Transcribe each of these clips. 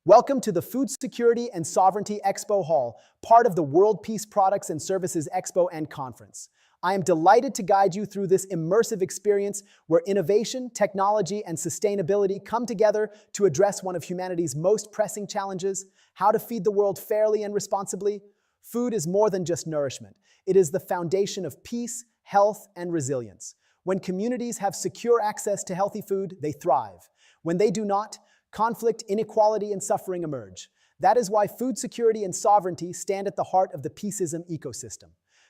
Welcome to the Food Security and Sovereignty Expo Hall, part of the World Peace Products and Services Expo and Conference. I am delighted to guide you through this immersive experience where innovation, technology, and sustainability come together to address one of humanity's most pressing challenges: how to feed the world fairly and responsibly. Food is more than just nourishment. It is the foundation of peace, health, and resilience. When communities have secure access to healthy food, they thrive. When they do not, conflict, inequality, and suffering emerge. That is why food security and sovereignty stand at the heart of the Peaceism Ecosystem.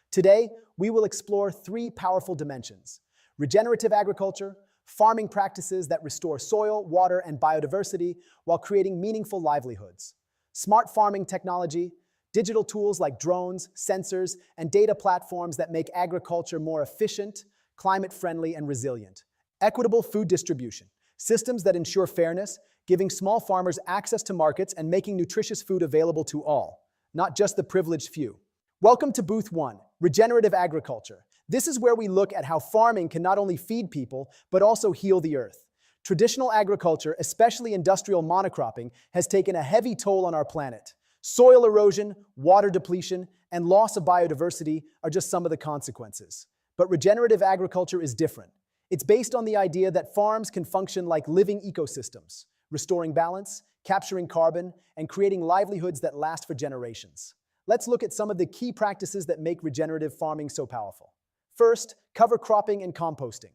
Today, we will explore three powerful dimensions: regenerative agriculture, farming practices that restore soil, water, and biodiversity while creating meaningful livelihoods; smart farming technology, digital tools like drones, sensors, and data platforms that make agriculture more efficient, climate-friendly, and resilient; equitable food distribution, systems that ensure fairness, giving small farmers access to markets and making nutritious food available to all, not just the privileged few. Welcome to Booth 1, Regenerative Agriculture. This is where we look at how farming can not only feed people, but also heal the earth. Traditional agriculture, especially industrial monocropping, has taken a heavy toll on our planet. Soil erosion, water depletion, and loss of biodiversity are just some of the consequences. But regenerative agriculture is different. It's based on the idea that farms can function like living ecosystems, restoring balance, capturing carbon, and creating livelihoods that last for generations. Let's look at some of the key practices that make regenerative farming so powerful. First, cover cropping and composting.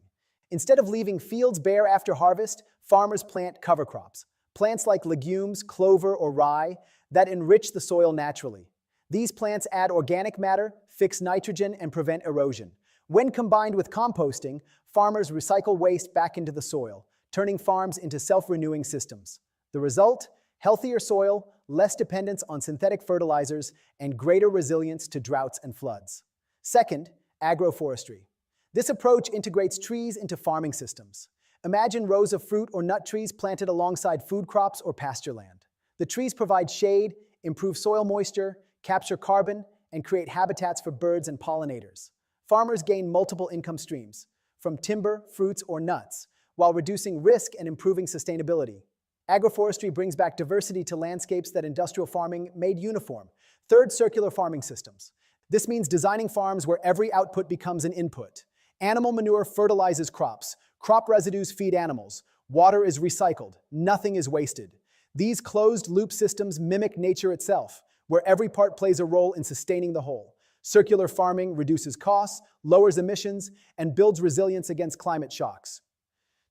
Instead of leaving fields bare after harvest, farmers plant cover crops, plants like legumes, clover, or rye, that enrich the soil naturally. These plants add organic matter, fix nitrogen, and prevent erosion. When combined with composting, farmers recycle waste back into the soil, turning farms into self-renewing systems. The result? Healthier soil, less dependence on synthetic fertilizers, and greater resilience to droughts and floods. Second, agroforestry. This approach integrates trees into farming systems. Imagine rows of fruit or nut trees planted alongside food crops or pasture land. The trees provide shade, improve soil moisture, capture carbon, and create habitats for birds and pollinators. Farmers gain multiple income streams, from timber, fruits, or nuts, while reducing risk and improving sustainability. Agroforestry brings back diversity to landscapes that industrial farming made uniform. Third, circular farming systems. This means designing farms where every output becomes an input. Animal manure fertilizes crops. Crop residues feed animals. Water is recycled. Nothing is wasted. These closed-loop systems mimic nature itself, where every part plays a role in sustaining the whole. Circular farming reduces costs, lowers emissions, and builds resilience against climate shocks.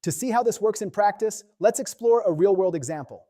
To see how this works in practice, let's explore a real-world example.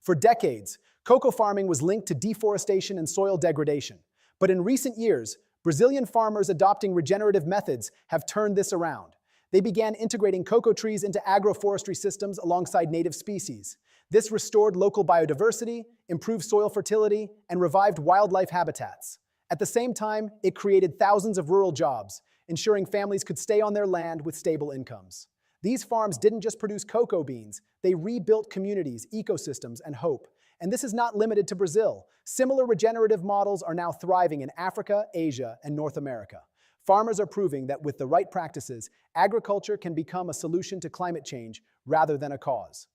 For decades, cocoa farming was linked to deforestation and soil degradation. But in recent years, Brazilian farmers adopting regenerative methods have turned this around. They began integrating cocoa trees into agroforestry systems alongside native species. This restored local biodiversity, improved soil fertility, and revived wildlife habitats. At the same time, it created thousands of rural jobs, ensuring families could stay on their land with stable incomes. These farms didn't just produce cocoa beans, they rebuilt communities, ecosystems, and hope. And this is not limited to Brazil. Similar regenerative models are now thriving in Africa, Asia, and North America. Farmers are proving that with the right practices, agriculture can become a solution to climate change rather than a cause.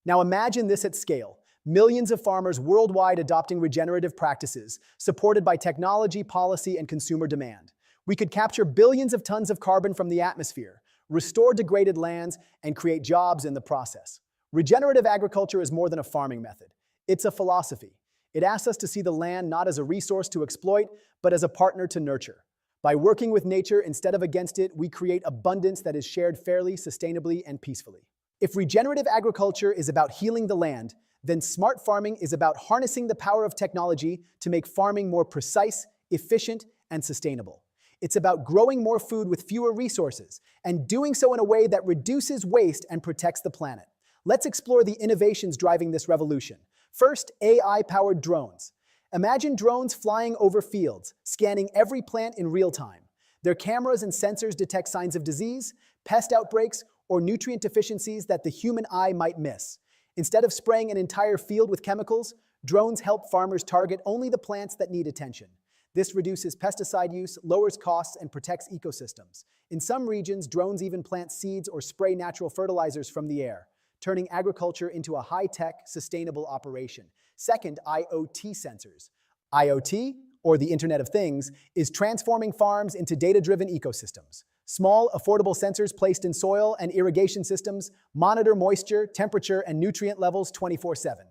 Now imagine this at scale. Millions of farmers worldwide adopting regenerative practices, supported by technology, policy, and consumer demand. We could capture billions of tons of carbon from the atmosphere, restore degraded lands, and create jobs in the process. Regenerative agriculture is more than a farming method. It's a philosophy. It asks us to see the land not as a resource to exploit, but as a partner to nurture. By working with nature instead of against it, we create abundance that is shared fairly, sustainably, and peacefully. If regenerative agriculture is about healing the land, then smart farming is about harnessing the power of technology to make farming more precise, efficient, and sustainable. It's about growing more food with fewer resources, and doing so in a way that reduces waste and protects the planet. Let's explore the innovations driving this revolution. First, AI-powered drones. Imagine drones flying over fields, scanning every plant in real time. Their cameras and sensors detect signs of disease, pest outbreaks, or nutrient deficiencies that the human eye might miss. Instead of spraying an entire field with chemicals, drones help farmers target only the plants that need attention. This reduces pesticide use, lowers costs, and protects ecosystems. In some regions, drones even plant seeds or spray natural fertilizers from the air, turning agriculture into a high-tech, sustainable operation. Second, IoT sensors. IoT, or the Internet of Things, is transforming farms into data-driven ecosystems. Small, affordable sensors placed in soil and irrigation systems monitor moisture, temperature, and nutrient levels 24/7.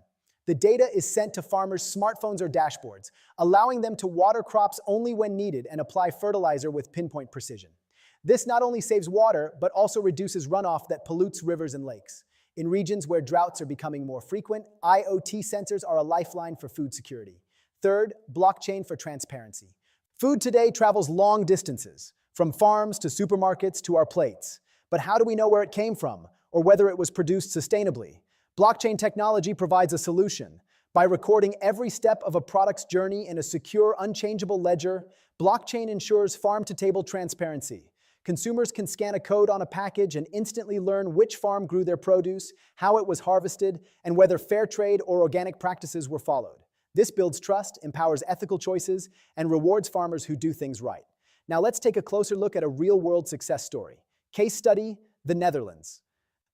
The data is sent to farmers' smartphones or dashboards, allowing them to water crops only when needed and apply fertilizer with pinpoint precision. This not only saves water, but also reduces runoff that pollutes rivers and lakes. In regions where droughts are becoming more frequent, IoT sensors are a lifeline for food security. Third, blockchain for transparency. Food today travels long distances, from farms to supermarkets to our plates. But how do we know where it came from, or whether it was produced sustainably? Blockchain technology provides a solution. By recording every step of a product's journey in a secure, unchangeable ledger, blockchain ensures farm-to-table transparency. Consumers can scan a code on a package and instantly learn which farm grew their produce, how it was harvested, and whether fair trade or organic practices were followed. This builds trust, empowers ethical choices, and rewards farmers who do things right. Now let's take a closer look at a real-world success story. Case study, the Netherlands.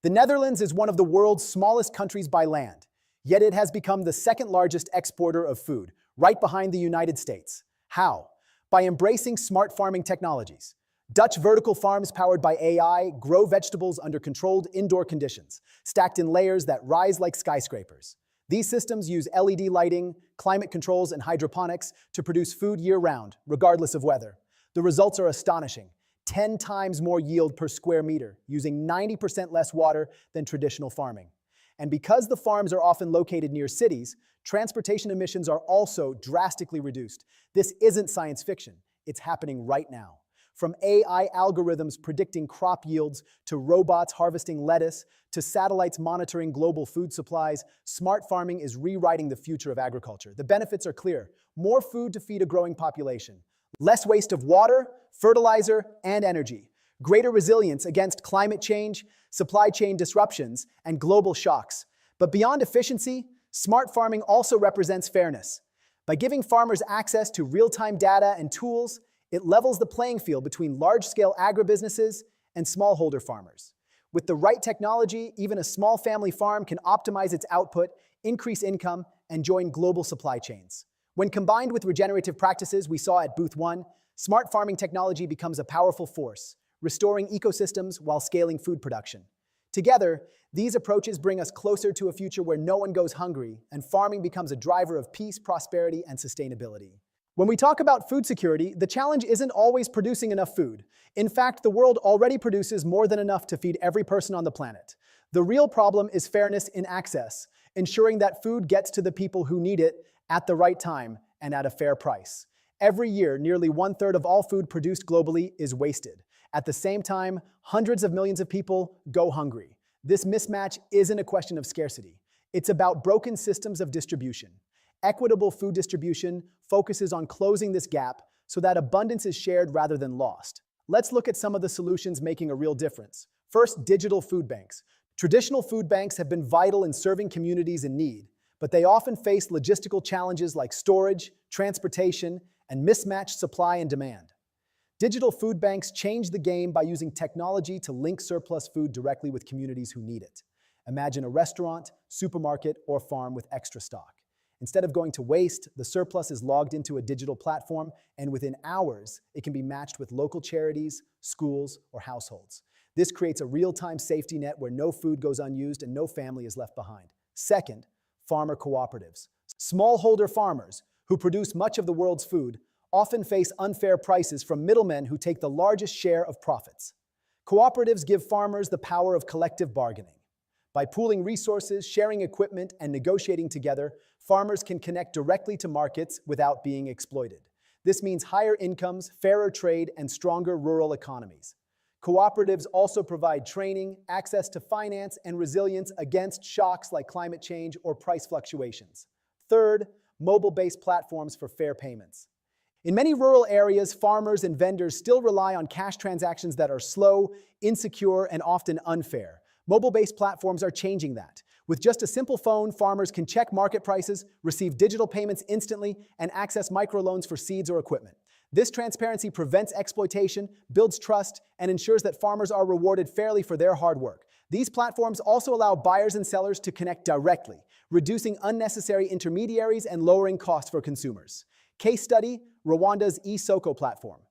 The Netherlands is one of the world's smallest countries by land, yet it has become the second largest exporter of food, right behind the United States. How? By embracing smart farming technologies. Dutch vertical farms powered by AI grow vegetables under controlled indoor conditions, stacked in layers that rise like skyscrapers. These systems use LED lighting, climate controls, and hydroponics to produce food year-round, regardless of weather. The results are astonishing. 10 times more yield per square meter, using 90% less water than traditional farming. And because the farms are often located near cities, transportation emissions are also drastically reduced. This isn't science fiction. It's happening right now. From AI algorithms predicting crop yields, to robots harvesting lettuce, to satellites monitoring global food supplies, smart farming is rewriting the future of agriculture. The benefits are clear. More food to feed a growing population. Less waste of water, fertilizer, and energy. Greater resilience against climate change, supply chain disruptions, and global shocks. But beyond efficiency, smart farming also represents fairness. By giving farmers access to real-time data and tools, it levels the playing field between large-scale agribusinesses and smallholder farmers. With the right technology, even a small family farm can optimize its output, increase income, and join global supply chains. When combined with regenerative practices we saw at Booth 1, smart farming technology becomes a powerful force, restoring ecosystems while scaling food production. Together, these approaches bring us closer to a future where no one goes hungry and farming becomes a driver of peace, prosperity, and sustainability. When we talk about food security, the challenge isn't always producing enough food. In fact, the world already produces more than enough to feed every person on the planet. The real problem is fairness in access, ensuring that food gets to the people who need it at the right time and at a fair price. Every year, nearly 1/3 of all food produced globally is wasted. At the same time, hundreds of millions of people go hungry. This mismatch isn't a question of scarcity. It's about broken systems of distribution. Equitable food distribution focuses on closing this gap so that abundance is shared rather than lost. Let's look at some of the solutions making a real difference. First, digital food banks. Traditional food banks have been vital in serving communities in need, but they often face logistical challenges like storage, transportation, and mismatched supply and demand. Digital food banks change the game by using technology to link surplus food directly with communities who need it. Imagine a restaurant, supermarket, or farm with extra stock. Instead of going to waste, the surplus is logged into a digital platform, and within hours, it can be matched with local charities, schools, or households. This creates a real-time safety net where no food goes unused and no family is left behind. Second, farmer cooperatives. Smallholder farmers, who produce much of the world's food, often face unfair prices from middlemen who take the largest share of profits. Cooperatives give farmers the power of collective bargaining. By pooling resources, sharing equipment, and negotiating together, farmers can connect directly to markets without being exploited. This means higher incomes, fairer trade, and stronger rural economies. Cooperatives also provide training, access to finance, and resilience against shocks like climate change or price fluctuations. Third, mobile-based platforms for fair payments. In many rural areas, farmers and vendors still rely on cash transactions that are slow, insecure, and often unfair. Mobile-based platforms are changing that. With just a simple phone, farmers can check market prices, receive digital payments instantly, and access microloans for seeds or equipment. This transparency prevents exploitation, builds trust, and ensures that farmers are rewarded fairly for their hard work. These platforms also allow buyers and sellers to connect directly, reducing unnecessary intermediaries and lowering costs for consumers. Case study, Rwanda's eSoko platform.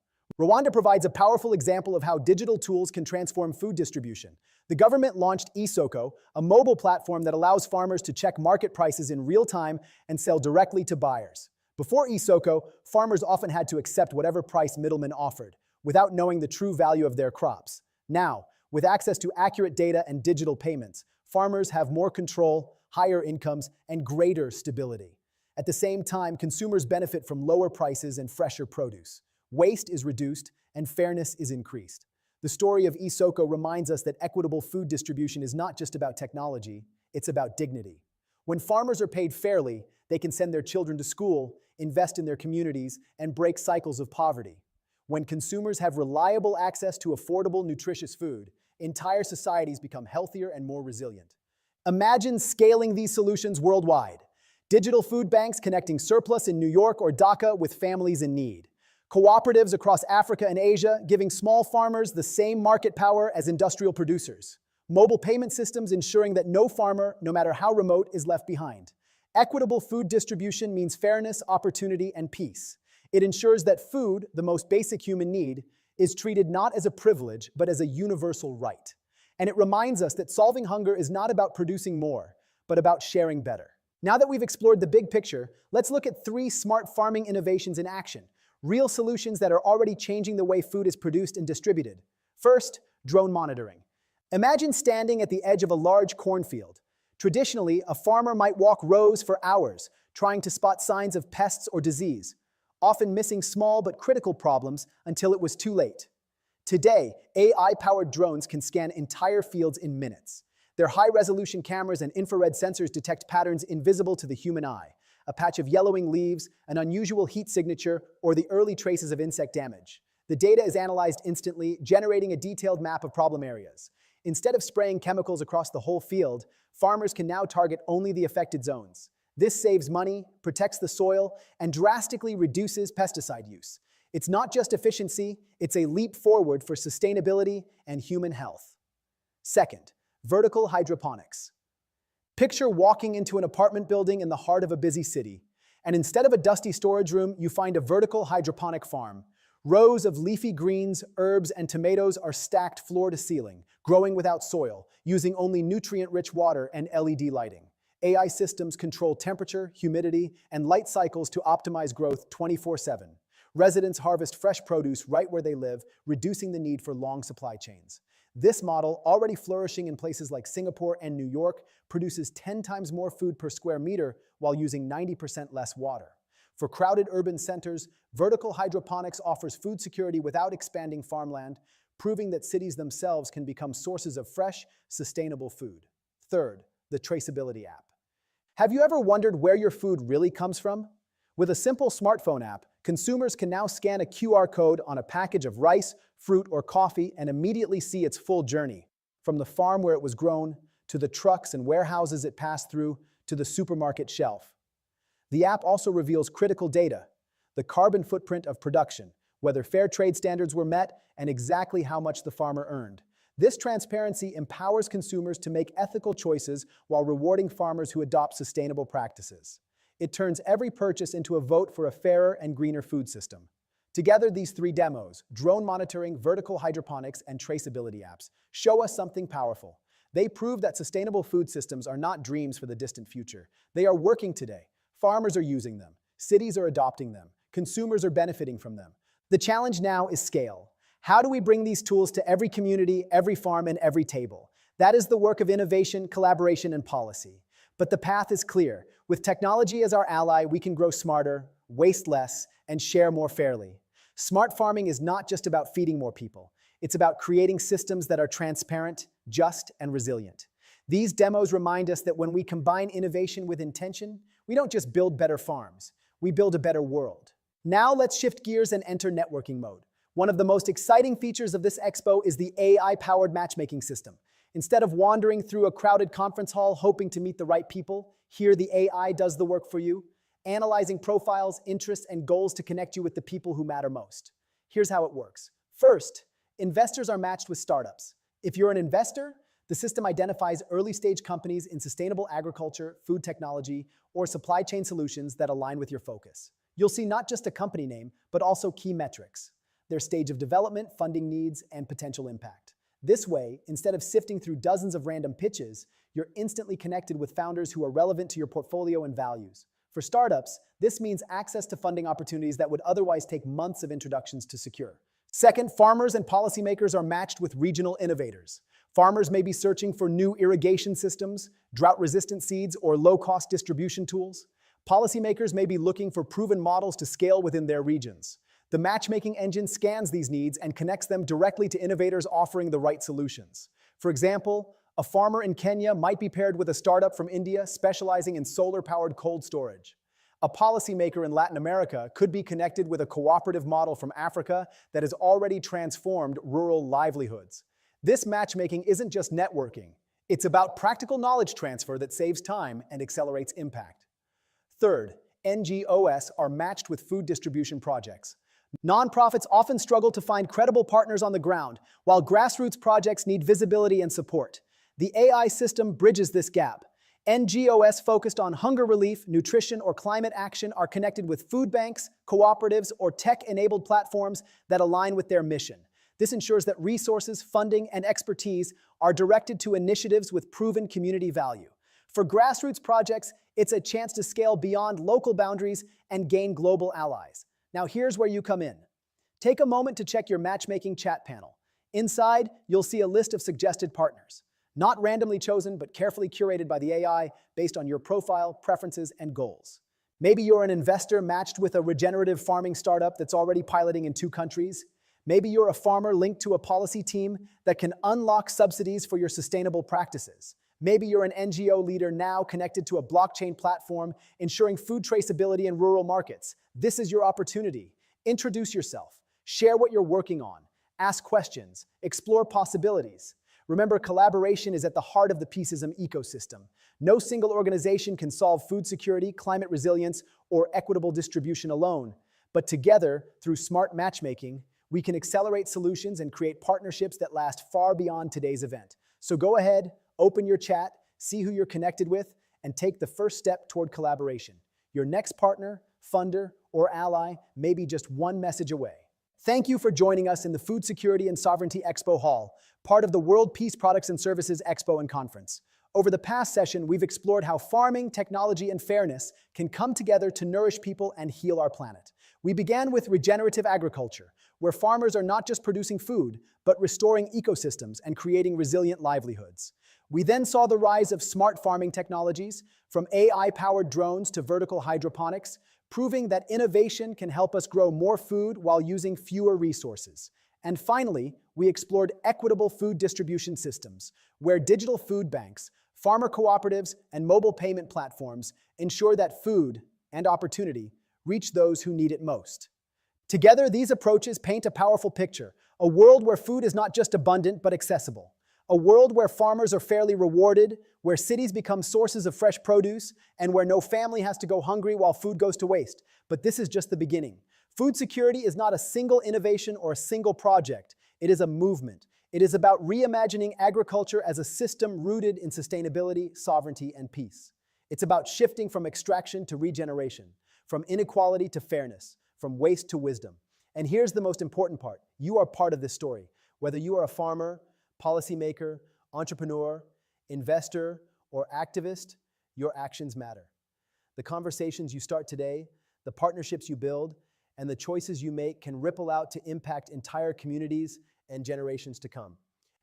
Rwanda provides a powerful example of how digital tools can transform food distribution. The government launched eSoko, a mobile platform that allows farmers to check market prices in real time and sell directly to buyers. Before eSoko, farmers often had to accept whatever price middlemen offered, without knowing the true value of their crops. Now, with access to accurate data and digital payments, farmers have more control, higher incomes, and greater stability. At the same time, consumers benefit from lower prices and fresher produce. Waste is reduced, and fairness is increased. The story of eSoko reminds us that equitable food distribution is not just about technology, it's about dignity. When farmers are paid fairly, they can send their children to school, invest in their communities, and break cycles of poverty. When consumers have reliable access to affordable, nutritious food, entire societies become healthier and more resilient. Imagine scaling these solutions worldwide. Digital food banks connecting surplus in New York or Dhaka with families in need. Cooperatives across Africa and Asia giving small farmers the same market power as industrial producers. Mobile payment systems ensuring that no farmer, no matter how remote, is left behind. Equitable food distribution means fairness, opportunity, and peace. It ensures that food, the most basic human need, is treated not as a privilege, but as a universal right. And it reminds us that solving hunger is not about producing more, but about sharing better. Now that we've explored the big picture, let's look at 3 smart farming innovations in action. Real solutions that are already changing the way food is produced and distributed. First, drone monitoring. Imagine standing at the edge of a large cornfield. Traditionally, a farmer might walk rows for hours, trying to spot signs of pests or disease, often missing small but critical problems until it was too late. Today, AI-powered drones can scan entire fields in minutes. Their high-resolution cameras and infrared sensors detect patterns invisible to the human eye. A patch of yellowing leaves, an unusual heat signature, or the early traces of insect damage. The data is analyzed instantly, generating a detailed map of problem areas. Instead of spraying chemicals across the whole field, farmers can now target only the affected zones. This saves money, protects the soil, and drastically reduces pesticide use. It's not just efficiency, it's a leap forward for sustainability and human health. Second, vertical hydroponics. Picture walking into an apartment building in the heart of a busy city, and instead of a dusty storage room, you find a vertical hydroponic farm. Rows of leafy greens, herbs, and tomatoes are stacked floor to ceiling, growing without soil, using only nutrient-rich water and LED lighting. AI systems control temperature, humidity, and light cycles to optimize growth 24/7. Residents harvest fresh produce right where they live, reducing the need for long supply chains. This model, already flourishing in places like Singapore and New York, produces 10 times more food per square meter while using 90% less water. For crowded urban centers, vertical hydroponics offers food security without expanding farmland, proving that cities themselves can become sources of fresh, sustainable food. Third, the traceability app. Have you ever wondered where your food really comes from? With a simple smartphone app, consumers can now scan a QR code on a package of rice, fruit, or coffee and immediately see its full journey, from the farm where it was grown, to the trucks and warehouses it passed through, to the supermarket shelf. The app also reveals critical data, the carbon footprint of production, whether fair trade standards were met, and exactly how much the farmer earned. This transparency empowers consumers to make ethical choices while rewarding farmers who adopt sustainable practices. It turns every purchase into a vote for a fairer and greener food system. Together, these 3 demos, drone monitoring, vertical hydroponics, and traceability apps, show us something powerful. They prove that sustainable food systems are not dreams for the distant future. They are working today. Farmers are using them. Cities are adopting them. Consumers are benefiting from them. The challenge now is scale. How do we bring these tools to every community, every farm, and every table? That is the work of innovation, collaboration, and policy. But the path is clear. With technology as our ally, we can grow smarter, waste less, and share more fairly. Smart farming is not just about feeding more people. It's about creating systems that are transparent, just, and resilient. These demos remind us that when we combine innovation with intention, we don't just build better farms, we build a better world. Now let's shift gears and enter networking mode. One of the most exciting features of this expo is the AI-powered matchmaking system. Instead of wandering through a crowded conference hall hoping to meet the right people, here the AI does the work for you, analyzing profiles, interests, and goals to connect you with the people who matter most. Here's how it works. First, investors are matched with startups. If you're an investor, The system identifies early-stage companies in sustainable agriculture, food technology, or supply chain solutions that align with your focus. You'll see not just a company name, but also key metrics, their stage of development, funding needs, and potential impact. This way, instead of sifting through dozens of random pitches, you're instantly connected with founders who are relevant to your portfolio and values. For startups, this means access to funding opportunities that would otherwise take months of introductions to secure. Second, farmers and policymakers are matched with regional innovators. Farmers may be searching for new irrigation systems, drought-resistant seeds, or low-cost distribution tools. Policymakers may be looking for proven models to scale within their regions. The matchmaking engine scans these needs and connects them directly to innovators offering the right solutions. For example, a farmer in Kenya might be paired with a startup from India specializing in solar-powered cold storage. A policymaker in Latin America could be connected with a cooperative model from Africa that has already transformed rural livelihoods. This matchmaking isn't just networking. It's about practical knowledge transfer that saves time and accelerates impact. Third, NGOs are matched with food distribution projects. Nonprofits often struggle to find credible partners on the ground, while grassroots projects need visibility and support. The AI system bridges this gap. NGOs focused on hunger relief, nutrition, or climate action are connected with food banks, cooperatives, or tech-enabled platforms that align with their mission. This ensures that resources, funding, and expertise are directed to initiatives with proven community value. For grassroots projects, it's a chance to scale beyond local boundaries and gain global allies. Now here's where you come in. Take a moment to check your matchmaking chat panel. Inside, you'll see a list of suggested partners. Not randomly chosen, but carefully curated by the AI based on your profile, preferences, and goals. Maybe you're an investor matched with a regenerative farming startup that's already piloting in 2 countries. Maybe you're a farmer linked to a policy team that can unlock subsidies for your sustainable practices. Maybe you're an NGO leader now connected to a blockchain platform ensuring food traceability in rural markets. This is your opportunity. Introduce yourself, share what you're working on, ask questions, explore possibilities. Remember, collaboration is at the heart of the Peaceism ecosystem. No single organization can solve food security, climate resilience, or equitable distribution alone. But together, through smart matchmaking, we can accelerate solutions and create partnerships that last far beyond today's event. So go ahead, open your chat, see who you're connected with, and take the first step toward collaboration. Your next partner, funder, or ally may be just one message away. Thank you for joining us in the Food Security and Sovereignty Expo Hall, part of the World Peace Products and Services Expo and Conference. Over the past session, we've explored how farming, technology, and fairness can come together to nourish people and heal our planet. We began with regenerative agriculture, where farmers are not just producing food, but restoring ecosystems and creating resilient livelihoods. We then saw the rise of smart farming technologies, from AI-powered drones to vertical hydroponics, proving that innovation can help us grow more food while using fewer resources. And finally, we explored equitable food distribution systems, where digital food banks, farmer cooperatives, and mobile payment platforms ensure that food and opportunity reach those who need it most. Together, these approaches paint a powerful picture, a world where food is not just abundant but accessible. A world where farmers are fairly rewarded, where cities become sources of fresh produce, and where no family has to go hungry while food goes to waste. But this is just the beginning. Food security is not a single innovation or a single project. It is a movement. It is about reimagining agriculture as a system rooted in sustainability, sovereignty, and peace. It's about shifting from extraction to regeneration, from inequality to fairness, from waste to wisdom. And here's the most important part. You are part of this story. Whether you are a farmer, policymaker, entrepreneur, investor, or activist, your actions matter. The conversations you start today, the partnerships you build, and the choices you make can ripple out to impact entire communities and generations to come.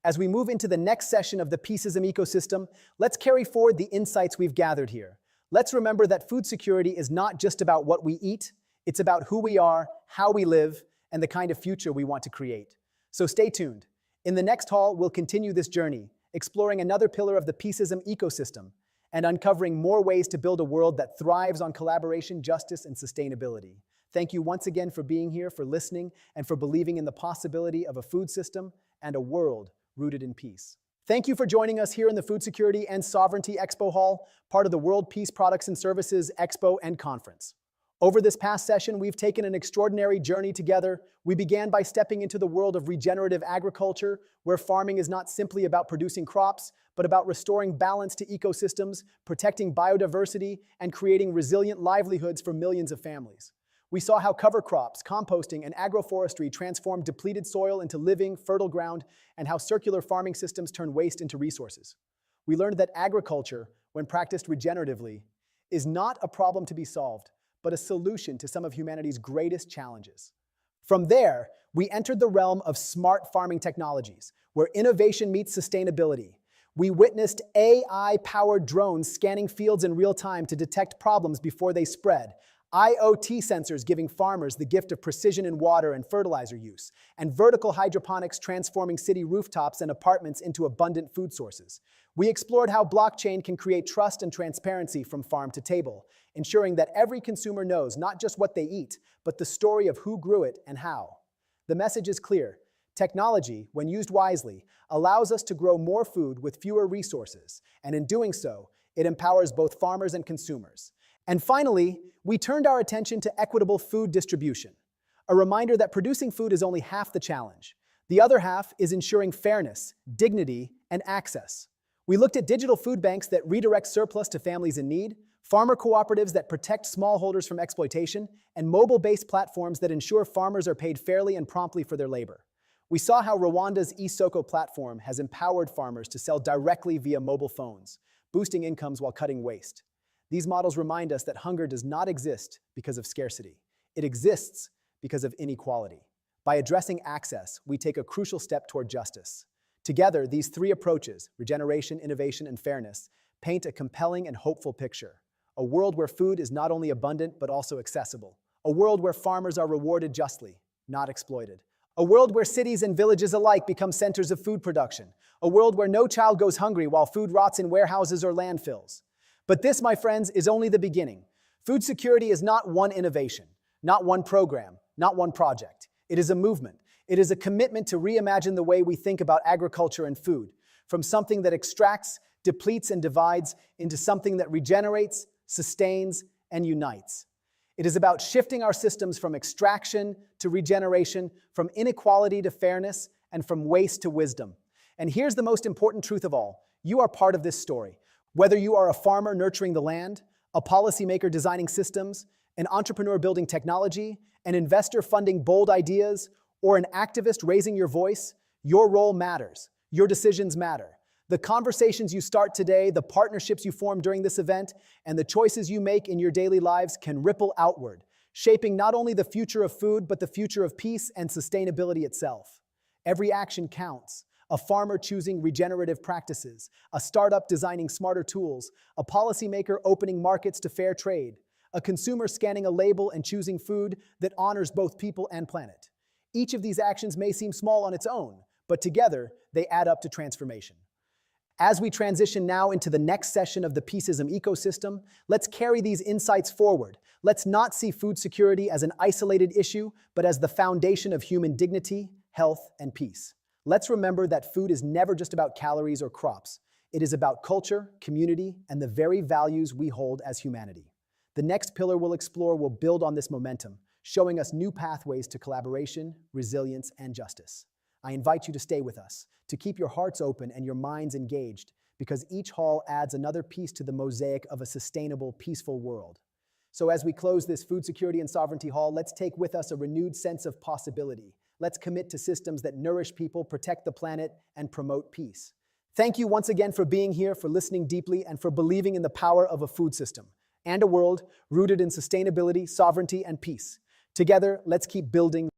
As we move into the next session of the Peaceism Ecosystem, let's carry forward the insights we've gathered here. Let's remember that food security is not just about what we eat, it's about who we are, how we live, and the kind of future we want to create. So stay tuned. In the next hall, we'll continue this journey, exploring another pillar of the Peaceism ecosystem and uncovering more ways to build a world that thrives on collaboration, justice, and sustainability. Thank you once again for being here, for listening, and for believing in the possibility of a food system and a world rooted in peace. Thank you for joining us here in the Food Security and Sovereignty Expo Hall, part of the World Peace Products and Services Expo and Conference. Over this past session, we've taken an extraordinary journey together. We began by stepping into the world of regenerative agriculture, where farming is not simply about producing crops, but about restoring balance to ecosystems, protecting biodiversity, and creating resilient livelihoods for millions of families. We saw how cover crops, composting, and agroforestry transform depleted soil into living, fertile ground, and how circular farming systems turn waste into resources. We learned that agriculture, when practiced regeneratively, is not a problem to be solved, but a solution to some of humanity's greatest challenges. From there, we entered the realm of smart farming technologies, where innovation meets sustainability. We witnessed AI-powered drones scanning fields in real time to detect problems before they spread, IoT sensors giving farmers the gift of precision in water and fertilizer use, and vertical hydroponics transforming city rooftops and apartments into abundant food sources. We explored how blockchain can create trust and transparency from farm to table, ensuring that every consumer knows not just what they eat, but the story of who grew it and how. The message is clear. Technology, when used wisely, allows us to grow more food with fewer resources, and in doing so, it empowers both farmers and consumers. And finally, we turned our attention to equitable food distribution, a reminder that producing food is only half the challenge. The other half is ensuring fairness, dignity, and access. We looked at digital food banks that redirect surplus to families in need, farmer cooperatives that protect smallholders from exploitation, and mobile-based platforms that ensure farmers are paid fairly and promptly for their labor. We saw how Rwanda's eSoko platform has empowered farmers to sell directly via mobile phones, boosting incomes while cutting waste. These models remind us that hunger does not exist because of scarcity. It exists because of inequality. By addressing access, we take a crucial step toward justice. Together, these three approaches, regeneration, innovation, and fairness, paint a compelling and hopeful picture. A world where food is not only abundant, but also accessible. A world where farmers are rewarded justly, not exploited. A world where cities and villages alike become centers of food production. A world where no child goes hungry while food rots in warehouses or landfills. But this, my friends, is only the beginning. Food security is not one innovation, not one program, not one project. It is a movement. It is a commitment to reimagine the way we think about agriculture and food, from something that extracts, depletes, and divides into something that regenerates, sustains, and unites. It is about shifting our systems from extraction to regeneration, from inequality to fairness, and from waste to wisdom. And here's the most important truth of all. You are part of this story. Whether you are a farmer nurturing the land, a policymaker designing systems, an entrepreneur building technology, an investor funding bold ideas, or an activist raising your voice, your role matters. Your decisions matter. The conversations you start today, the partnerships you form during this event, and the choices you make in your daily lives can ripple outward, shaping not only the future of food, but the future of peace and sustainability itself. Every action counts. A farmer choosing regenerative practices, a startup designing smarter tools, a policymaker opening markets to fair trade, a consumer scanning a label and choosing food that honors both people and planet. Each of these actions may seem small on its own, but together they add up to transformation. As we transition now into the next session of the Peaceism Ecosystem, let's carry these insights forward. Let's not see food security as an isolated issue, but as the foundation of human dignity, health, and peace. Let's remember that food is never just about calories or crops. It is about culture, community, and the very values we hold as humanity. The next pillar we'll explore will build on this momentum, showing us new pathways to collaboration, resilience, and justice. I invite you to stay with us, to keep your hearts open and your minds engaged, because each hall adds another piece to the mosaic of a sustainable, peaceful world. So as we close this Food Security and Sovereignty Hall, let's take with us a renewed sense of possibility. Let's commit to systems that nourish people, protect the planet, and promote peace. Thank you once again for being here, for listening deeply, and for believing in the power of a food system and a world rooted in sustainability, sovereignty, and peace. Together, let's keep building.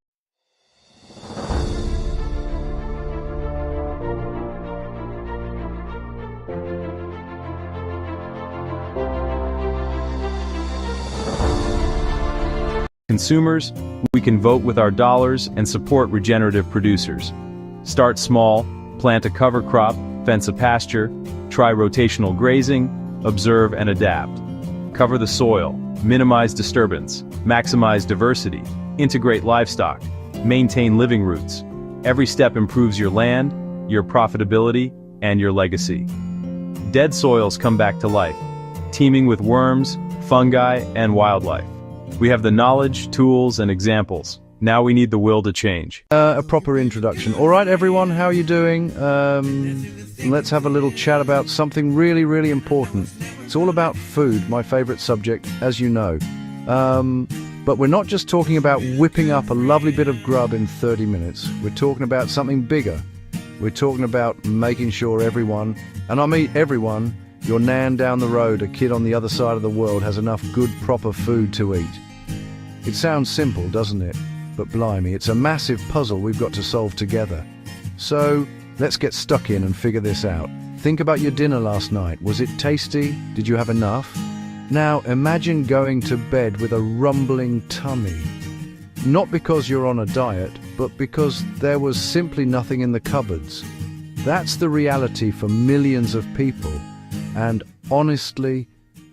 Consumers, we can vote with our dollars and support regenerative producers. Start small, plant a cover crop, fence a pasture, try rotational grazing, observe and adapt. Cover the soil, minimize disturbance, maximize diversity, integrate livestock, maintain living roots. Every step improves your land, your profitability, and your legacy. Dead soils come back to life, teeming with worms, fungi, and wildlife. We have the knowledge, tools, and examples. Now we need the will to change. A proper introduction. All right, everyone, how are you doing? Let's have a little chat about something really, really important. It's all about food, my favorite subject, as you know. But we're not just talking about whipping up a lovely bit of grub in 30 minutes. We're talking about something bigger. We're talking about making sure everyone, and I mean everyone, your nan down the road, a kid on the other side of the world, has enough good, proper food to eat. It sounds simple, doesn't it? But blimey, it's a massive puzzle we've got to solve together. So, let's get stuck in and figure this out. Think about your dinner last night. Was it tasty? Did you have enough? Now, imagine going to bed with a rumbling tummy. Not because you're on a diet, but because there was simply nothing in the cupboards. That's the reality for millions of people. And honestly,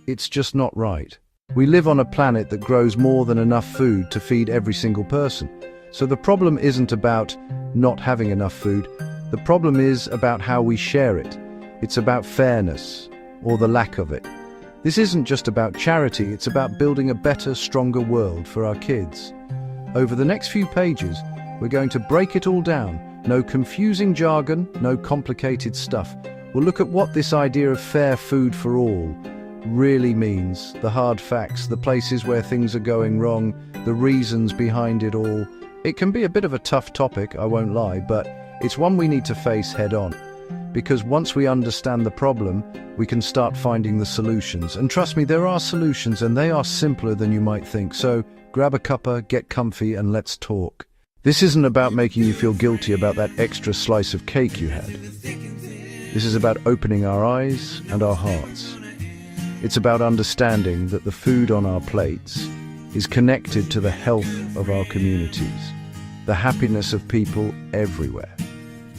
it's just not right. We live on a planet that grows more than enough food to feed every single person. So the problem isn't about not having enough food. The problem is about how we share it. It's about fairness, or the lack of it. This isn't just about charity, it's about building a better, stronger world for our kids. Over the next few pages, we're going to break it all down. No confusing jargon, no complicated stuff. We'll look at what this idea of fair food for all really means, the hard facts, the places where things are going wrong, the reasons behind it all. It can be a bit of a tough topic, I won't lie, but it's one we need to face head on. Because once we understand the problem, we can start finding the solutions. And trust me, there are solutions, and they are simpler than you might think. So grab a cuppa, get comfy, and let's talk. This isn't about making you feel guilty about that extra slice of cake you had. This is about opening our eyes and our hearts. It's about understanding that the food on our plates is connected to the health of our communities, the happiness of people everywhere.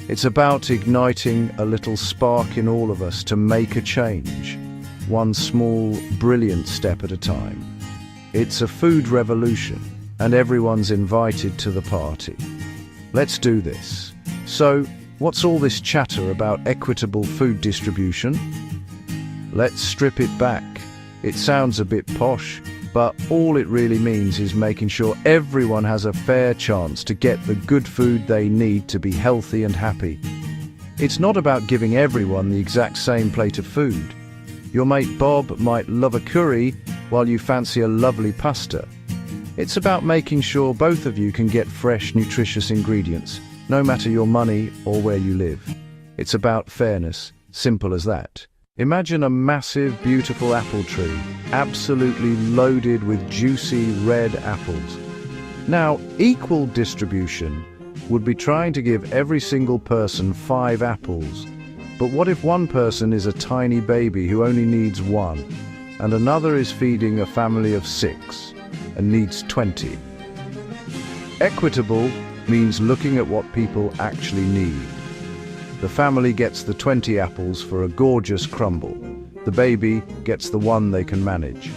It's about igniting a little spark in all of us to make a change, one small, brilliant step at a time. It's a food revolution, and everyone's invited to the party. Let's do this. So, what's all this chatter about equitable food distribution? Let's strip it back. It sounds a bit posh, but all it really means is making sure everyone has a fair chance to get the good food they need to be healthy and happy. It's not about giving everyone the exact same plate of food. Your mate Bob might love a curry while you fancy a lovely pasta. It's about making sure both of you can get fresh, nutritious ingredients, no matter your money or where you live. It's about fairness, simple as that. Imagine a massive, beautiful apple tree, absolutely loaded with juicy red apples. Now, equal distribution would be trying to give every single person 5 apples. But what if one person is a tiny baby who only needs 1, and another is feeding a family of 6 and needs 20? Equitable means looking at what people actually need. The family gets the 20 apples for a gorgeous crumble. The baby gets the 1 they can manage.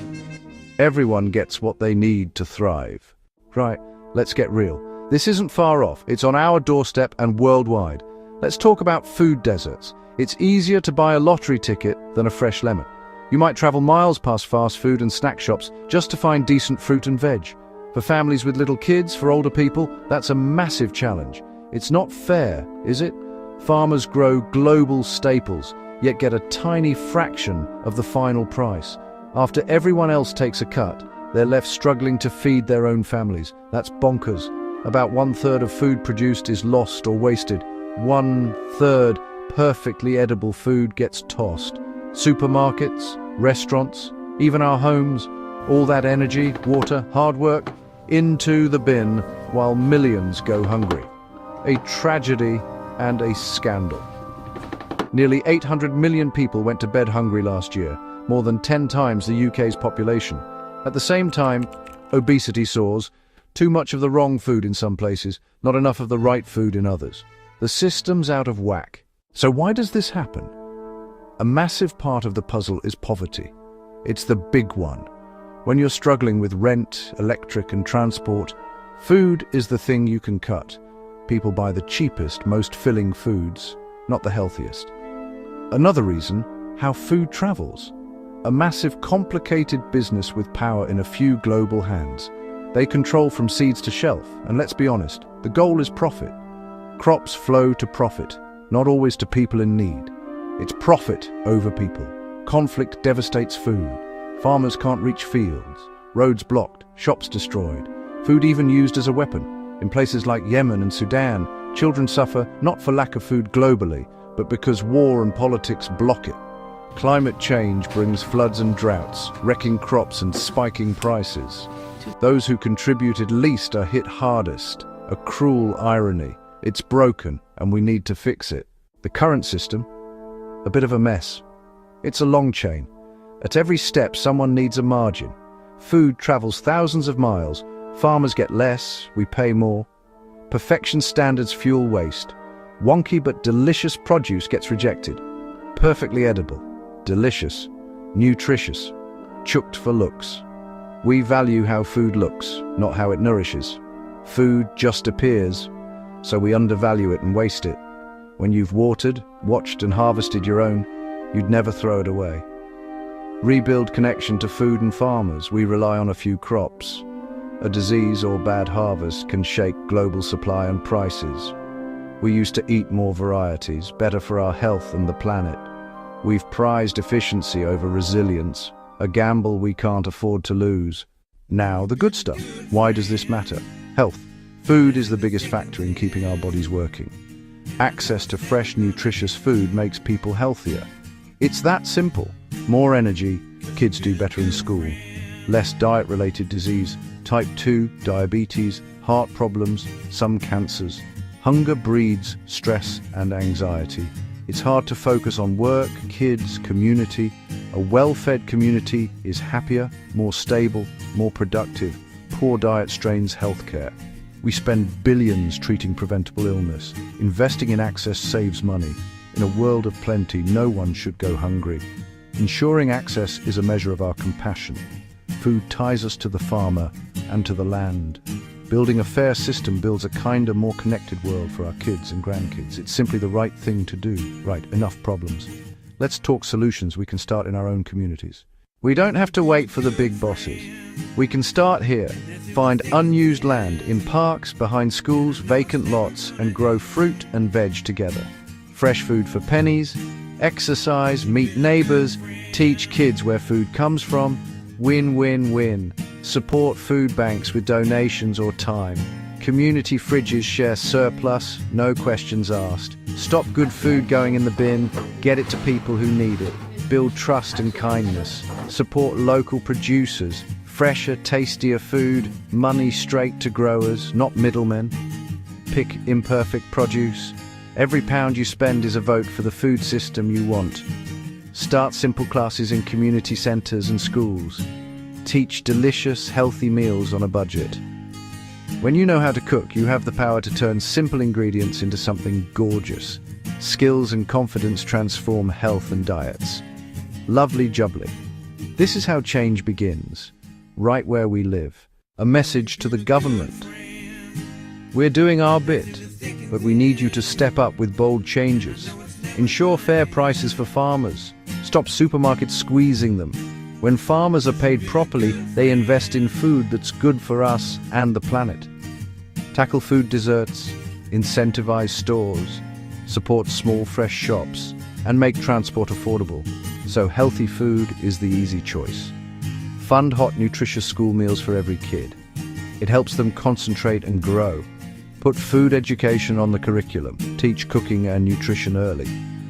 Everyone gets what they need to thrive. Right, let's get real. This isn't far off. It's on our doorstep and worldwide. Let's talk about food deserts. It's easier to buy a lottery ticket than a fresh lemon. You might travel miles past fast food and snack shops just to find decent fruit and veg. For families with little kids, for older people, that's a massive challenge. It's not fair, is it? Farmers grow global staples, yet get a tiny fraction of the final price. After everyone else takes a cut, they're left struggling to feed their own families. That's bonkers. About 1/3 of food produced is lost or wasted. 1/3 perfectly edible food gets tossed. Supermarkets, restaurants, even our homes, all that energy, water, hard work, into the bin while millions go hungry. A tragedy and a scandal. Nearly 800 million people went to bed hungry last year, more than 10 times the UK's population. At the same time, obesity soars, too much of the wrong food in some places, not enough of the right food in others. The system's out of whack. So why does this happen? A massive part of the puzzle is poverty. It's the big one. When you're struggling with rent, electric and transport, food is the thing you can cut. People buy the cheapest, most filling foods, not the healthiest. Another reason, how food travels. A massive, complicated business with power in a few global hands. They control from seeds to shelf, and let's be honest, the goal is profit. Crops flow to profit, not always to people in need. It's profit over people. Conflict devastates food. Farmers can't reach fields. Roads blocked, shops destroyed. Food even used as a weapon. In places like Yemen and Sudan, children suffer not for lack of food globally, but because war and politics block it. Climate change brings floods and droughts, wrecking crops and spiking prices. Those who contributed least are hit hardest. A cruel irony. It's broken, and we need to fix it. The current system? A bit of a mess. It's a long chain. At every step, someone needs a margin. Food travels thousands of miles. Farmers get less, we pay more. Perfection standards fuel waste. Wonky but delicious produce gets rejected. Perfectly edible. Delicious, nutritious, chucked for looks. We value how food looks, not how it nourishes. Food just appears, so we undervalue it and waste it. When you've watered, watched and harvested your own, you'd never throw it away. Rebuild connection to food and farmers. We rely on a few crops. A disease or bad harvest can shake global supply and prices. We used to eat more varieties, better for our health and the planet. We've prized efficiency over resilience, a gamble we can't afford to lose. Now, the good stuff. Why does this matter? Health. Food is the biggest factor in keeping our bodies working. Access to fresh, nutritious food makes people healthier. It's that simple. More energy, kids do better in school. Less diet-related disease, type 2, diabetes, heart problems, some cancers. Hunger breeds stress and anxiety. It's hard to focus on work, kids, community. A well-fed community is happier, more stable, more productive. Poor diet strains healthcare. We spend billions treating preventable illness. Investing in access saves money. In a world of plenty, no one should go hungry. Ensuring access is a measure of our compassion. Food ties us to the farmer and to the land. Building a fair system builds a kinder, more connected world for our kids and grandkids. It's simply the right thing to do. Right, enough problems. Let's talk solutions we can start in our own communities. We don't have to wait for the big bosses. We can start here. Find unused land in parks, behind schools, vacant lots, and grow fruit and veg together. Fresh food for pennies, exercise, meet neighbors, teach kids where food comes from. Win, win, win. Support food banks with donations or time. Community fridges share surplus, no questions asked. Stop good food going in the bin, get it to people who need it. Build trust and kindness. Support local producers. Fresher, tastier food, money straight to growers, not middlemen. Pick imperfect produce. Every pound you spend is a vote for the food system you want. Start simple classes in community centres and schools. Teach delicious, healthy meals on a budget. When you know how to cook, you have the power to turn simple ingredients into something gorgeous. Skills and confidence transform health and diets. Lovely jubbly. This is how change begins, right where we live. A message to the government. We're doing our bit, but we need you to step up with bold changes. Ensure fair prices for farmers. Stop supermarkets squeezing them. When farmers are paid properly, they invest in food that's good for us and the planet. Tackle food deserts, incentivize stores, support small fresh shops, and make transport affordable, so healthy food is the easy choice. Fund hot, nutritious school meals for every kid. It helps them concentrate and grow. Put food education on the curriculum. Teach cooking and nutrition early.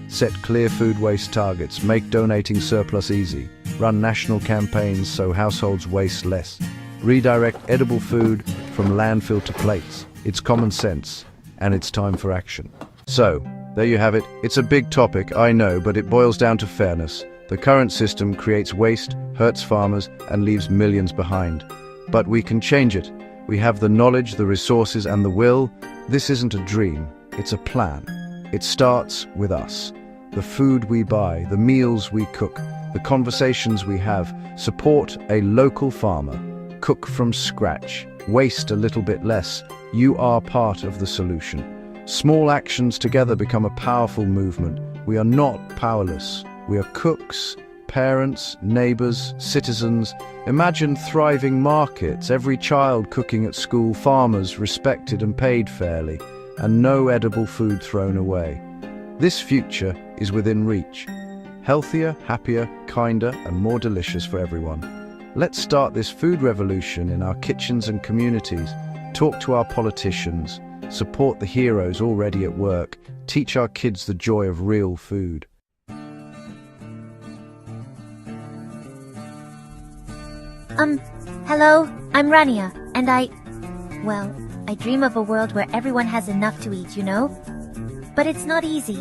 Set clear food waste targets. Make donating surplus easy. Run national campaigns so households waste less. Redirect edible food from landfill to plates. It's common sense, and it's time for action. So, there you have it. It's a big topic, I know, but it boils down to fairness. The current system creates waste, hurts farmers, and leaves millions behind. But we can change it. We have the knowledge, the resources, and the will. This isn't a dream, it's a plan. It starts with us. The food we buy, the meals we cook, the conversations we have. Support a local farmer. Cook from scratch. Waste a little bit less. You are part of the solution. Small actions together become a powerful movement. We are not powerless. We are cooks, parents, neighbors, citizens. Imagine thriving markets, every child cooking at school, farmers respected and paid fairly, and no edible food thrown away. This future is within reach. Healthier, happier, kinder, and more delicious for everyone. Let's start this food revolution in our kitchens and communities. Talk to our politicians, support the heroes already at work, teach our kids the joy of real food. Hello, I'm Rania, and I dream of a world where everyone has enough to eat, you know? But it's not easy.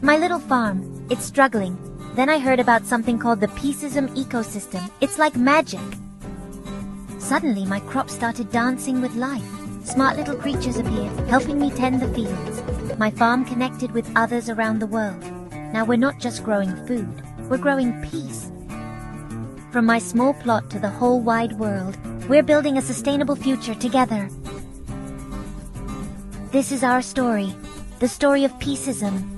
My little farm, it's struggling. Then I heard about something called the Peaceism Ecosystem. It's like magic. Suddenly, my crops started dancing with life. Smart little creatures appeared, helping me tend the fields. My farm connected with others around the world. Now we're not just growing food, we're growing peace. From my small plot to the whole wide world, we're building a sustainable future together. This is our story, the story of peaceism.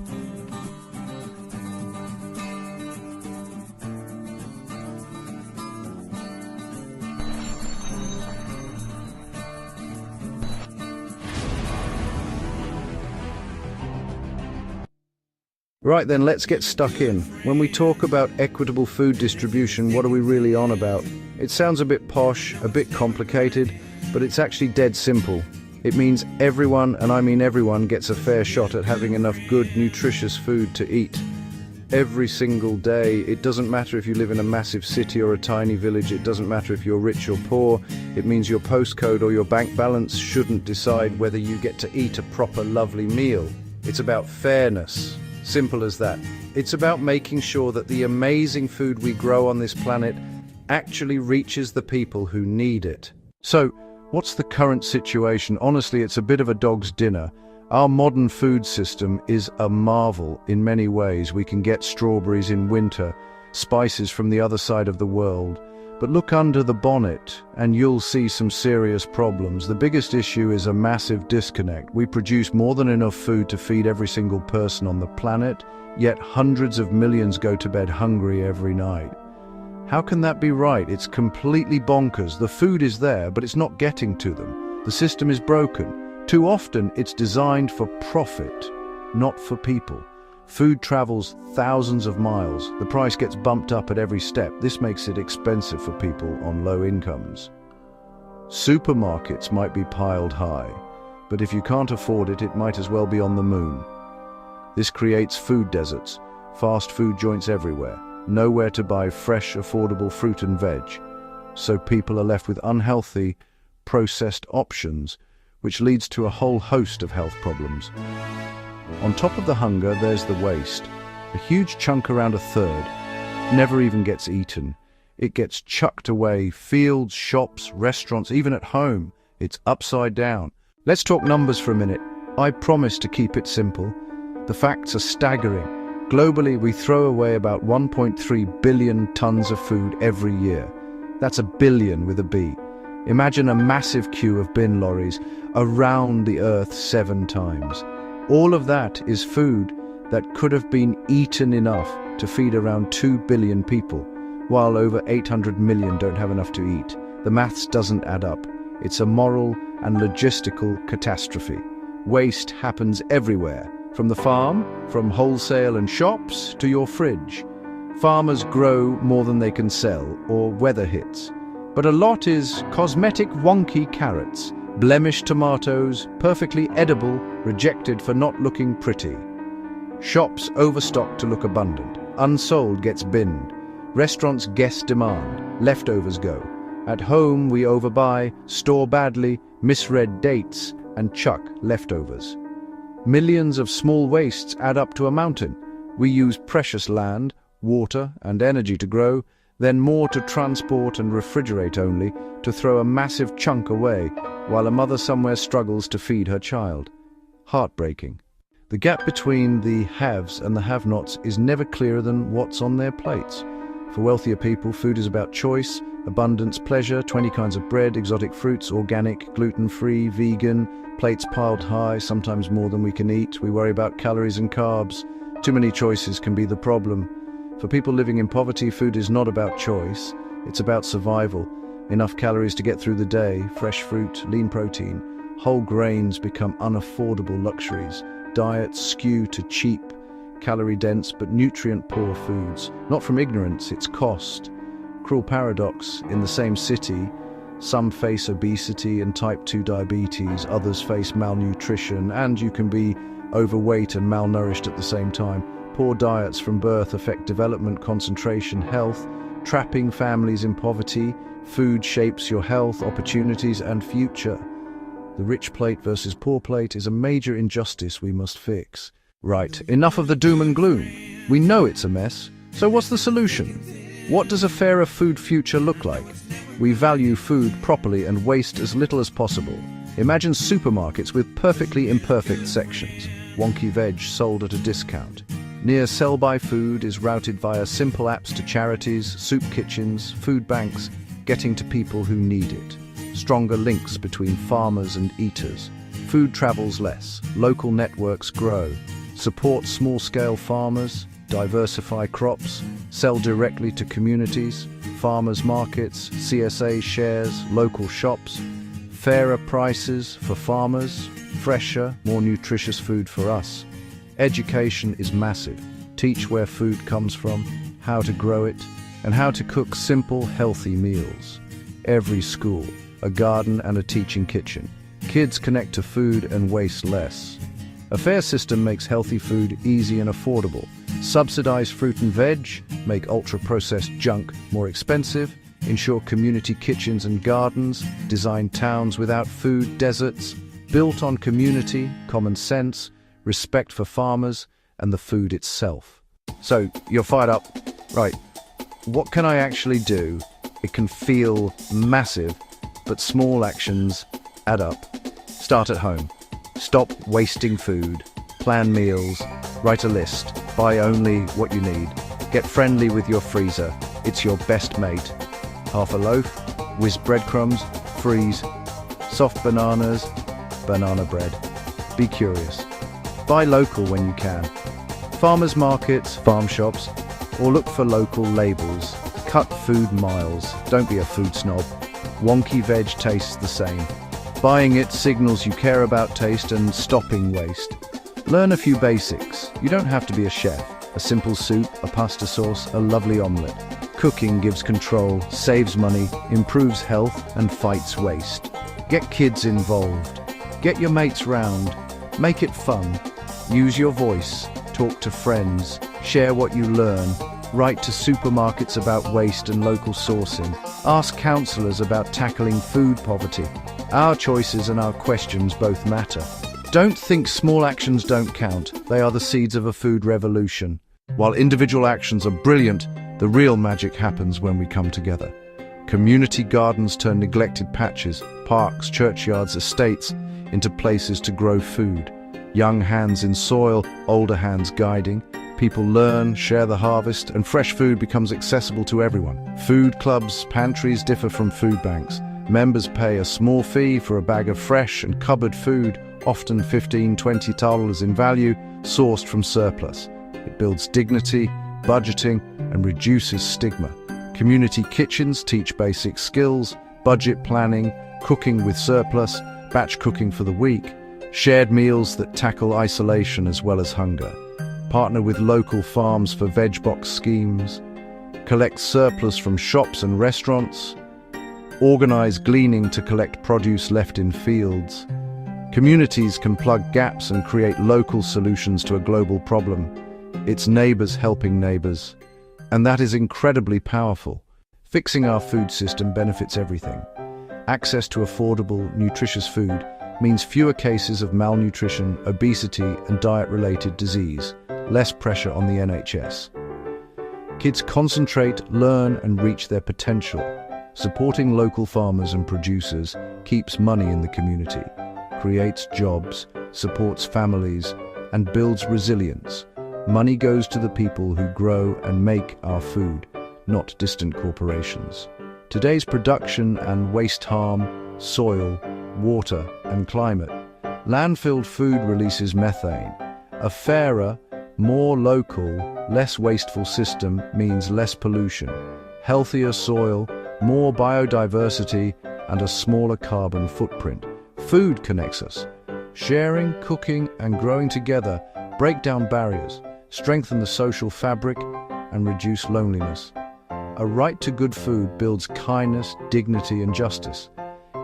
Right then, let's get stuck in. When we talk about equitable food distribution, what are we really on about? It sounds a bit posh, a bit complicated, but it's actually dead simple. It means everyone, and I mean everyone, gets a fair shot at having enough good, nutritious food to eat. Every single day. It doesn't matter if you live in a massive city or a tiny village. It doesn't matter if you're rich or poor. It means your postcode or your bank balance shouldn't decide whether you get to eat a proper, lovely meal. It's about fairness. Simple as that. It's about making sure that the amazing food we grow on this planet actually reaches the people who need it. So, what's the current situation? Honestly, it's a bit of a dog's dinner. Our modern food system is a marvel in many ways. We can get strawberries in winter, spices from the other side of the world. But look under the bonnet and you'll see some serious problems. The biggest issue is a massive disconnect. We produce more than enough food to feed every single person on the planet, yet hundreds of millions go to bed hungry every night. How can that be right? It's completely bonkers. The food is there, but it's not getting to them. The system is broken. Too often, it's designed for profit, not for people. Food travels thousands of miles. The price gets bumped up at every step. This makes it expensive for people on low incomes. Supermarkets might be piled high, but if you can't afford it, it might as well be on the moon. This creates food deserts, fast food joints everywhere, nowhere to buy fresh, affordable fruit and veg. So people are left with unhealthy, processed options, which leads to a whole host of health problems. On top of the hunger, there's the waste. A huge chunk, around a third, never even gets eaten. It gets chucked away, fields, shops, restaurants, even at home. It's upside down. Let's talk numbers for a minute. I promise to keep it simple. The facts are staggering. Globally, we throw away about 1.3 billion tons of food every year. That's a billion with a B. Imagine a massive queue of bin lorries around the earth 7 times. All of that is food that could have been eaten enough to feed around 2 billion people, while over 800 million don't have enough to eat. The maths doesn't add up. It's a moral and logistical catastrophe. Waste happens everywhere, from the farm, from wholesale and shops, to your fridge. Farmers grow more than they can sell, or weather hits. But a lot is cosmetic wonky carrots, blemished tomatoes, perfectly edible, rejected for not looking pretty. Shops overstock to look abundant. Unsold gets binned. Restaurants guess demand. Leftovers go. At home we overbuy, store badly, misread dates, and chuck leftovers. Millions of small wastes add up to a mountain. We use precious land, water, and energy to grow, then more to transport and refrigerate only, to throw a massive chunk away, while a mother somewhere struggles to feed her child. Heartbreaking. The gap between the haves and the have-nots is never clearer than what's on their plates. For wealthier people, food is about choice, abundance, pleasure, 20 kinds of bread, exotic fruits, organic, gluten-free, vegan, plates piled high, sometimes more than we can eat. We worry about calories and carbs. Too many choices can be the problem. For people living in poverty, food is not about choice, it's about survival. Enough calories to get through the day, fresh fruit, lean protein, whole grains become unaffordable luxuries. Diets skew to cheap, calorie-dense but nutrient-poor foods. Not from ignorance, it's cost. Cruel paradox, in the same city, some face obesity and type 2 diabetes, others face malnutrition, and you can be overweight and malnourished at the same time. Poor diets from birth affect development, concentration, health, trapping families in poverty. Food shapes your health, opportunities, and future. The rich plate versus poor plate is a major injustice we must fix. Right, enough of the doom and gloom. We know it's a mess, so what's the solution? What does a fairer food future look like? We value food properly and waste as little as possible. Imagine supermarkets with perfectly imperfect sections. Wonky veg sold at a discount. Near sell-by food is routed via simple apps to charities, soup kitchens, food banks, getting to people who need it. Stronger links between farmers and eaters. Food travels less, local networks grow. Support small-scale farmers, diversify crops, sell directly to communities, farmers markets, CSA shares, local shops. Fairer prices for farmers, fresher, more nutritious food for us. Education is massive. Teach where food comes from, how to grow it, and how to cook simple, healthy meals. Every school, a garden and a teaching kitchen. Kids connect to food and waste less. A fair system makes healthy food easy and affordable. Subsidize fruit and veg, make ultra-processed junk more expensive, ensure community kitchens and gardens, design towns without food deserts, built on community, common sense, respect for farmers, and the food itself. So, you're fired up? Right. What can I actually do? It can feel massive, but small actions add up. Start at home. Stop wasting food. Plan meals. Write a list. Buy only what you need. Get friendly with your freezer. It's your best mate. Half a loaf, whiz breadcrumbs, freeze. Soft bananas, banana bread. Be curious. Buy local when you can. Farmers markets, farm shops, or look for local labels. Cut food miles. Don't be a food snob. Wonky veg tastes the same. Buying it signals you care about taste and stopping waste. Learn a few basics. You don't have to be a chef. A simple soup, a pasta sauce, a lovely omelette. Cooking gives control, saves money, improves health, and fights waste. Get kids involved. Get your mates round. Make it fun. Use your voice. Talk to friends. Share what you learn. Write to supermarkets about waste and local sourcing. Ask counsellors about tackling food poverty. Our choices and our questions both matter. Don't think small actions don't count. They are the seeds of a food revolution. While individual actions are brilliant, the real magic happens when we come together. Community gardens turn neglected patches, parks, churchyards, estates into places to grow food. Young hands in soil, older hands guiding. People learn, share the harvest, and fresh food becomes accessible to everyone. Food clubs, pantries differ from food banks. Members pay a small fee for a bag of fresh and cupboard food, often $15–20 in value, sourced from surplus. It builds dignity, budgeting, and reduces stigma. Community kitchens teach basic skills, budget planning, cooking with surplus, batch cooking for the week, shared meals that tackle isolation as well as hunger. Partner with local farms for veg box schemes. Collect surplus from shops and restaurants. Organize gleaning to collect produce left in fields. Communities can plug gaps and create local solutions to a global problem. It's neighbors helping neighbors. And that is incredibly powerful. Fixing our food system benefits everything. Access to affordable, nutritious food means fewer cases of malnutrition, obesity, and diet-related disease. Less pressure on the NHS. Kids concentrate, learn, and reach their potential. Supporting local farmers and producers keeps money in the community, creates jobs, supports families, and builds resilience. Money goes to the people who grow and make our food, not distant corporations. Today's production and waste harm soil, water, and climate. Landfilled food releases methane. A fairer, More local, less wasteful system means less pollution, healthier soil, more biodiversity, and a smaller carbon footprint. Food connects us. Sharing, cooking, and growing together break down barriers, strengthen the social fabric, and reduce loneliness. A right to good food builds kindness, dignity, and justice.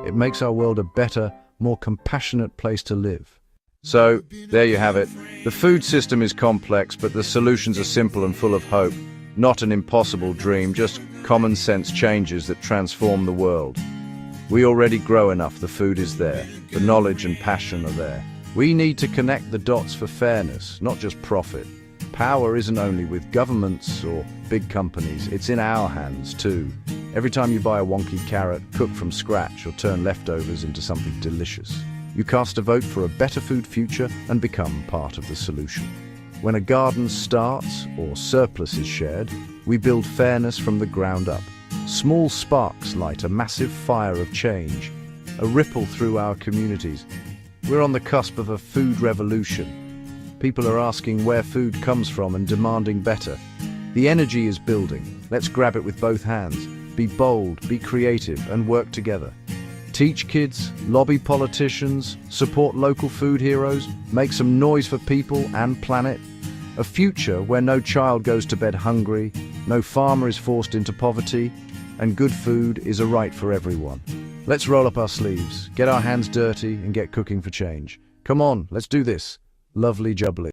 It makes our world a better, more compassionate place to live. So, there you have it. The food system is complex, but the solutions are simple and full of hope. Not an impossible dream, just common sense changes that transform the world. We already grow enough, the food is there. The knowledge and passion are there. We need to connect the dots for fairness, not just profit. Power isn't only with governments or big companies, it's in our hands too. Every time you buy a wonky carrot, cook from scratch, or turn leftovers into something delicious, you cast a vote for a better food future and become part of the solution. When a garden starts or surplus is shared, we build fairness from the ground up. Small sparks light a massive fire of change, a ripple through our communities. We're on the cusp of a food revolution. People are asking where food comes from and demanding better. The energy is building. Let's grab it with both hands. Be bold, be creative, and work together. Teach kids, lobby politicians, support local food heroes, make some noise for people and planet. A future where no child goes to bed hungry, no farmer is forced into poverty, and good food is a right for everyone. Let's roll up our sleeves, get our hands dirty, and get cooking for change. Come on, let's do this. Lovely jubbly.